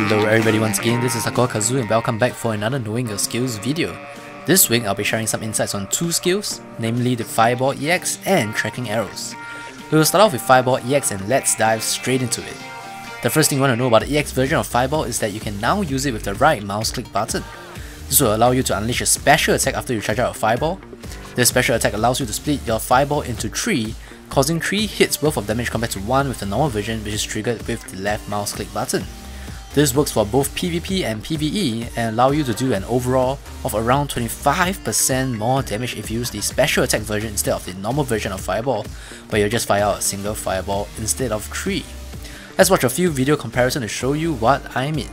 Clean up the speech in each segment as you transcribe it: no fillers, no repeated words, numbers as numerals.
Hello everybody, once again this is AikawaKazu and welcome back for another Knowing Your Skills video. This week I'll be sharing some insights on two skills, namely the Fireball EX and tracking arrows. We will start off with Fireball EX and let's dive straight into it. The first thing you want to know about the EX version of Fireball is that you can now use it with the right mouse click button. This will allow you to unleash a special attack after you charge out a Fireball. This special attack allows you to split your Fireball into 3, causing 3 hits worth of damage compared to 1 with the normal version, which is triggered with the left mouse click button. This works for both PvP and PvE and allow you to do an overall of around 25% more damage if you use the special attack version instead of the normal version of Fireball, where you just fire out a single Fireball instead of 3. Let's watch a few video comparisons to show you what I mean.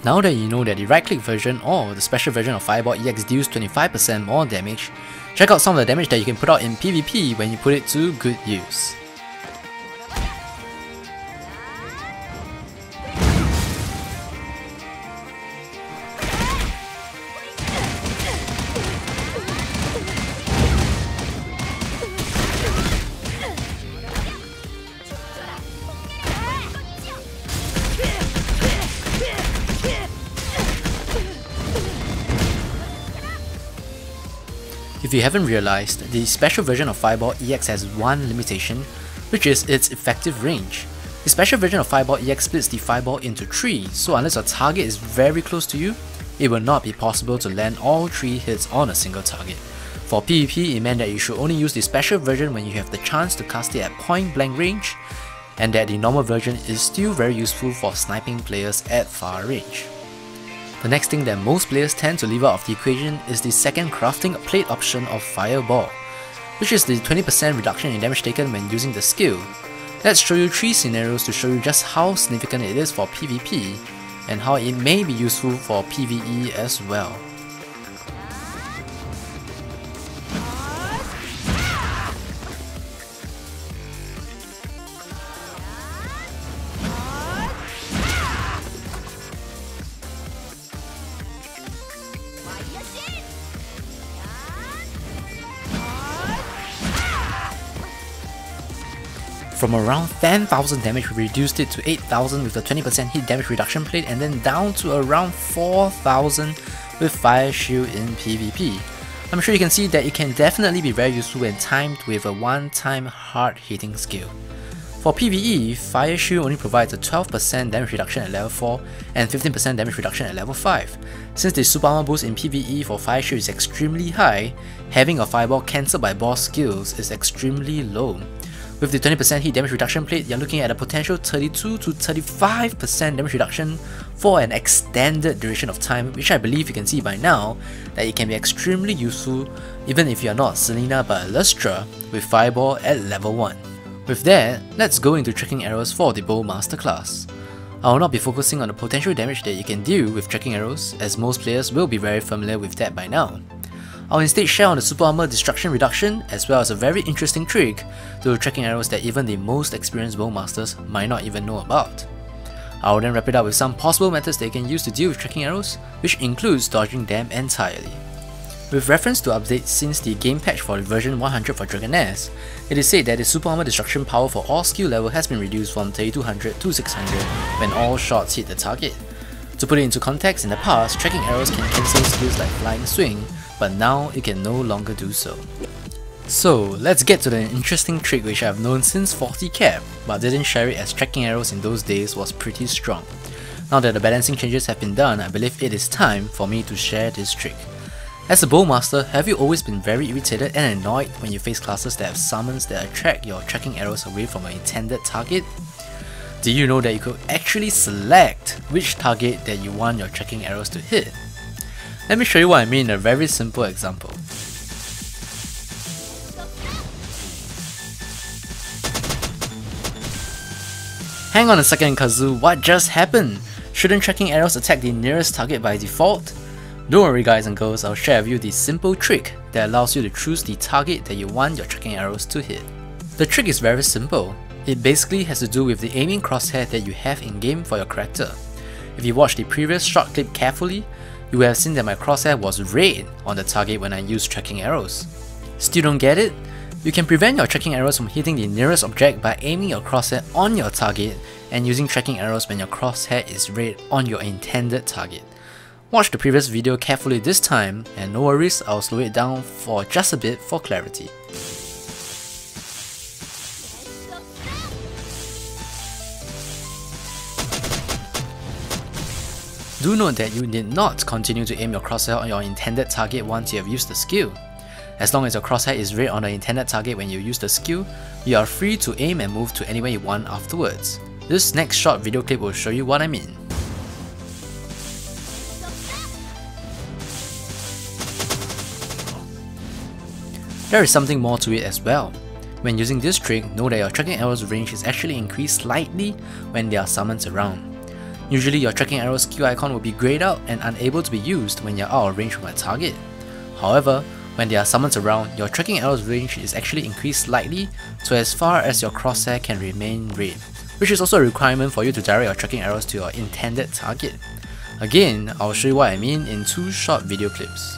Now that you know that the right click version or the special version of Fireball EX deals 25% more damage, check out some of the damage that you can put out in PvP when you put it to good use. If you haven't realized, the special version of Fireball EX has one limitation, which is its effective range. The special version of Fireball EX splits the Fireball into 3, so unless your target is very close to you, it will not be possible to land all 3 hits on a single target. For PvP, it meant that you should only use the special version when you have the chance to cast it at point blank range, and that the normal version is still very useful for sniping players at far range. The next thing that most players tend to leave out of the equation is the second crafting plate option of Fireball, which is the 20% reduction in damage taken when using the skill. Let's show you 3 scenarios to show you just how significant it is for PvP and how it may be useful for PvE as well. From around 10,000 damage, we reduced it to 8,000 with the 20% hit damage reduction plate, and then down to around 4,000 with Fire Shield in PvP. I'm sure you can see that it can definitely be very useful when timed with a one-time hard hitting skill. For PvE, Fire Shield only provides a 12% damage reduction at level 4 and 15% damage reduction at level 5. Since the super armor boost in PvE for Fire Shield is extremely high, having a Fireball cancelled by boss skills is extremely low. With the 20% hit damage reduction plate, you're looking at a potential 32 to 35% damage reduction for an extended duration of time, which I believe you can see by now that it can be extremely useful even if you're not Saleana but Lustra with Fireball at level 1. With that, let's go into tracking arrows for the Bowmaster class. I will not be focusing on the potential damage that you can deal with tracking arrows, as most players will be very familiar with that by now. I'll instead share on the super armor destruction reduction, as well as a very interesting trick to tracking arrows that even the most experienced Bowmasters might not even know about. I will then wrap it up with some possible methods that you can use to deal with tracking arrows, which includes dodging them entirely. With reference to updates since the game patch for version 100 for Dragoness, it is said that the super armor destruction power for all skill level has been reduced from 3200 to 600 when all shots hit the target. To put it into context, in the past, tracking arrows can cancel skills like Flying Swing, but now it can no longer do so. So let's get to the interesting trick which I have known since 40 cap, but didn't share it as tracking arrows in those days was pretty strong. Now that the balancing changes have been done, I believe it is time for me to share this trick. As a Bowmaster, have you always been very irritated and annoyed when you face classes that have summons that attract your tracking arrows away from an intended target? Do you know that you could actually select which target that you want your tracking arrows to hit? Let me show you what I mean in a very simple example. Hang on a second, Kazu, what just happened? Shouldn't tracking arrows attack the nearest target by default? Don't worry guys and girls, I'll share with you the simple trick that allows you to choose the target that you want your tracking arrows to hit. The trick is very simple. It basically has to do with the aiming crosshair that you have in game for your character. If you watched the previous short clip carefully, you will have seen that my crosshair was red on the target when I used tracking arrows. Still don't get it? You can prevent your tracking arrows from hitting the nearest object by aiming your crosshair on your target and using tracking arrows when your crosshair is red on your intended target. Watch the previous video carefully this time, and no worries, I'll slow it down for just a bit for clarity. Do note that you need not continue to aim your crosshair on your intended target once you have used the skill. As long as your crosshair is red on the intended target when you use the skill, you are free to aim and move to anywhere you want afterwards. This next short video clip will show you what I mean. There is something more to it as well. When using this trick, know that your tracking arrow's range is actually increased slightly when there are summons around. Usually your tracking arrow's skill icon will be grayed out and unable to be used when you're out of range from a target. However, when there are summons around, your tracking arrow's range is actually increased slightly so as far as your crosshair can remain red, which is also a requirement for you to direct your tracking arrows to your intended target. Again, I'll show you what I mean in two short video clips.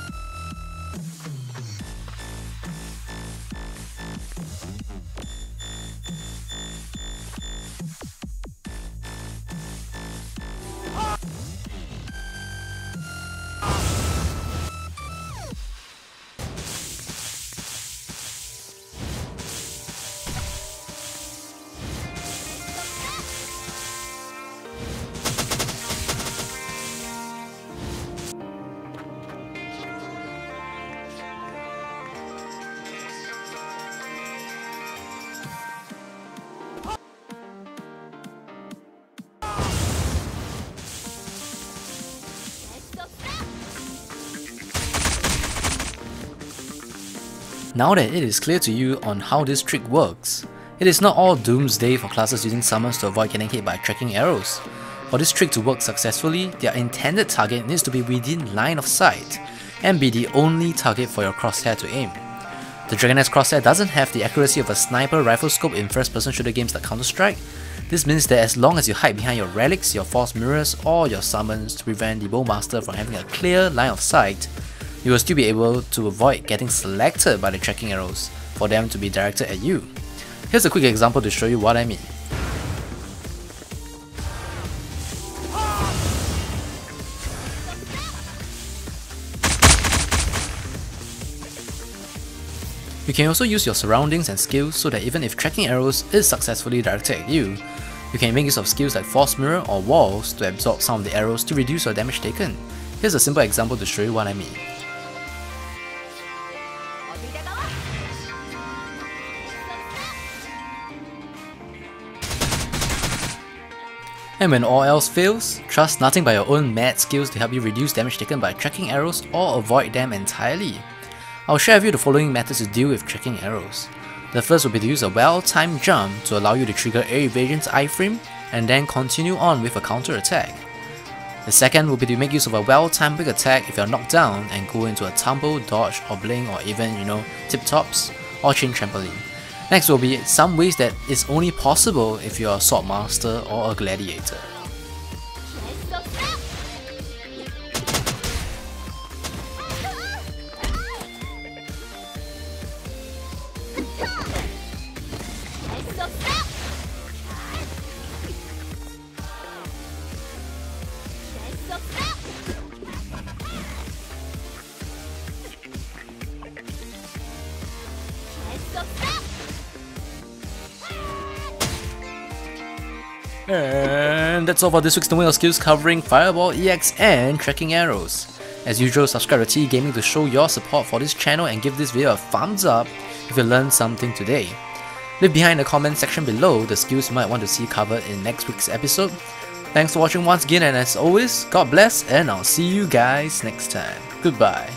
Now that it is clear to you on how this trick works, it is not all doomsday for classes using summons to avoid getting hit by tracking arrows. For this trick to work successfully, their intended target needs to be within line of sight and be the only target for your crosshair to aim. The Dragoness crosshair doesn't have the accuracy of a sniper rifle scope in first-person shooter games like Counter-Strike. This means that as long as you hide behind your relics, your false mirrors, or your summons to prevent the Bowmaster from having a clear line of sight, you will still be able to avoid getting selected by the tracking arrows for them to be directed at you. Here's a quick example to show you what I mean. You can also use your surroundings and skills so that even if tracking arrows is successfully directed at you, you can make use of skills like false mirror or walls to absorb some of the arrows to reduce your damage taken. Here's a simple example to show you what I mean. And when all else fails, trust nothing but your own mad skills to help you reduce damage taken by tracking arrows or avoid them entirely. I'll share with you the following methods to deal with tracking arrows. The first will be to use a well-timed jump to allow you to trigger air evasion's iframe and then continue on with a counter attack. The second will be to make use of a well-timed big attack if you're knocked down and go into a tumble, dodge, or blink, or even, tip-tops or chain trampoline. Next will be some ways that it's only possible if you're a sword master or a gladiator. And that's all for this week's Knowing Your Skills covering Fireball, EX and tracking arrows. As usual, subscribe to TEGaming to show your support for this channel and give this video a thumbs up if you learned something today. Leave behind in the comment section below the skills you might want to see covered in next week's episode. Thanks for watching once again, and as always, God bless, and I'll see you guys next time. Goodbye.